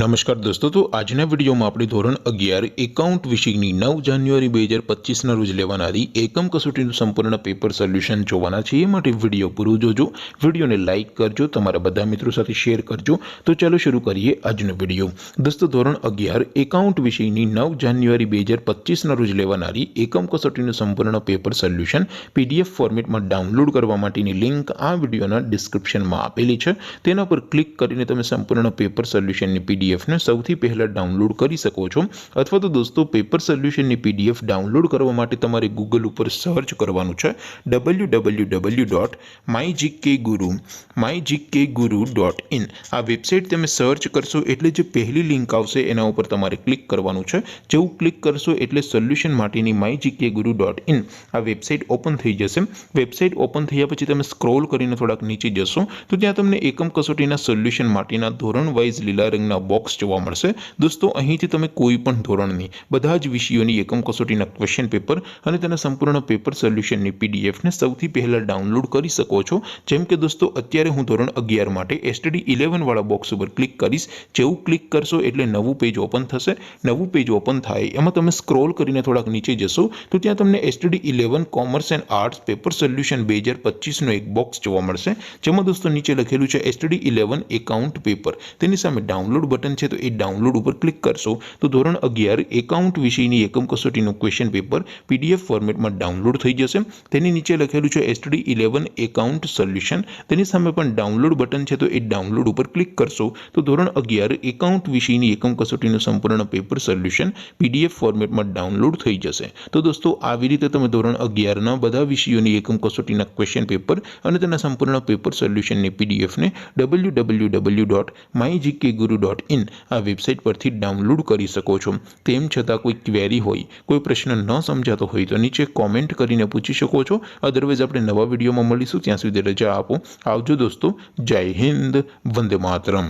नमस्कार दोस्तों, तो આજના વિડીયોમાં આપણે ધોરણ 11 એકાઉન્ટ વિષયની 9 જાન્યુઆરી 2025ના રોજ લેવાનારી એકમ કસોટીનું સંપૂર્ણ પેપર સોલ્યુશન જોવાના છે। એ માટે વિડીયો પૂરો જોજો, વિડીયોને લાઇક કરજો, તમારા બધા મિત્રો સાથે શેર કરજો। તો ચાલો શરૂ કરીએ આજનો વિડીયો। દોસ્તો, ધોરણ 11 એકાઉન્ટ વિષયની 9 જાન્યુઆરી 2025ના રોજ લેવાનારી એકમ કસોટીનું સંપૂર્ણ પેપર સોલ્યુશન પીડીએફ ફોર્મેટમાં ડાઉનલોડ કરવા માટેની લિંક આ વિડીયોના ડિસ્ક્રિપ્શનમાં આપેલી છે। તેના પર ક્લિક કરીને તમે સંપૂર્ણ પેપર સોલ્યુશનની પીડીએફ ने સૌથી પહેલા ડાઉનલોડ કરી શકો છો। અથવા તો દોસ્તો, પેપર સોલ્યુશનની પીડીએફ ડાઉનલોડ કરવા માટે તમારે ગૂગલ ઉપર સર્ચ કરવાનું છે www.mygkguru.in। આ વેબસાઇટ તમે સર્ચ કરશો એટલે જે પહેલી લિંક આવશે એના ઉપર તમારે ક્લિક કરવાનું છે। જેવું ક્લિક કરશો એટલે સોલ્યુશન માટેની mygkguru.in આ વેબસાઇટ ઓપન થઈ જશે। વેબસાઇટ ઓપન થયા પછી તમે સ્ક્રોલ કરીને થોડાક નીચે જશો તો ત્યાં તમને એકમ કસોટીના સોલ્યુશન માટેના ધોરણ વાઇઝ લીલા રંગના બોક્સ જોવા મળશે। દોસ્તો, અહીંથી તમે કોઈ પણ ધોરણની બધા જ વિષયોની એકમ કસોટીના ક્વેશ્ચન પેપર અને તેના સંપૂર્ણ પેપર સોલ્યુશનની પીડીએફને સૌથી પહેલા ડાઉનલોડ કરી શકો છો। જેમ કે દોસ્તો, અત્યારે હું ધોરણ 11 માટે એસટીડી 11 વાળા બોક્સ ઉપર ક્લિક કરીશ। જેવું ક્લિક કરશો એટલે નવું પેજ ઓપન થશે। નવું પેજ ઓપન થાય એમાં તમે સ્ક્રોલ કરીને થોડાક નીચે જશો તો ત્યાં તમને STD 11 commerce and arts paper solution 2025નો એક બોક્સ જોવા મળશે। જેમાં દોસ્તો નીચે લખેલું છે એસટીડી 11 એકાઉન્ટ પેપર। તેની સામે ડાઉનલોડ બટન છે, તો એ ડાઉનલોડ ઉપર ક્લિક કરશો તો ધોરણ 11 એકાઉન્ટ વિષયની એકમ કસોટીનું ક્વેશ્ચન પેપર પીડીએફ ફોર્મેટમાં ડાઉનલોડ થઈ જશે। તેની નીચે લખેલું છે એસટીડી 11 એકાઉન્ટ સોલ્યુશન। તેની સામે પણ ડાઉનલોડ બટન છે, તો એ ડાઉનલોડ ઉપર ક્લિક કરશો તો ધોરણ 11 એકાઉન્ટ વિષયની એકમ કસોટીનું સંપૂર્ણ પેપર સોલ્યુશન પીડીએફ ફોર્મેટમાં ડાઉનલોડ થઈ જશે। તો દોસ્તો, આવી રીતે તમે ધોરણ 11ના બધા વિષયોની એકમ કસોટીના ક્વેશ્ચન પેપર અને તેના સંપૂર્ણ પેપર સોલ્યુશનની પીડીએફને www.mygkguru.in આ વેબસાઇટ પરથી ડાઉનલોડ કરી શકો છો। તેમ છતાં કોઈ ક્વેરી હોય, કોઈ પ્રશ્ન ન સમજાતો હોય તો નીચે કોમેન્ટ કરીને પૂછી શકો છો। અધરવાઇઝ આપણે નવા વિડીયોમાં મળીશું, ત્યાં સુધી રજા આપો। આવજો દોસ્તો, જય હિન્દ, વંદે માતરમ।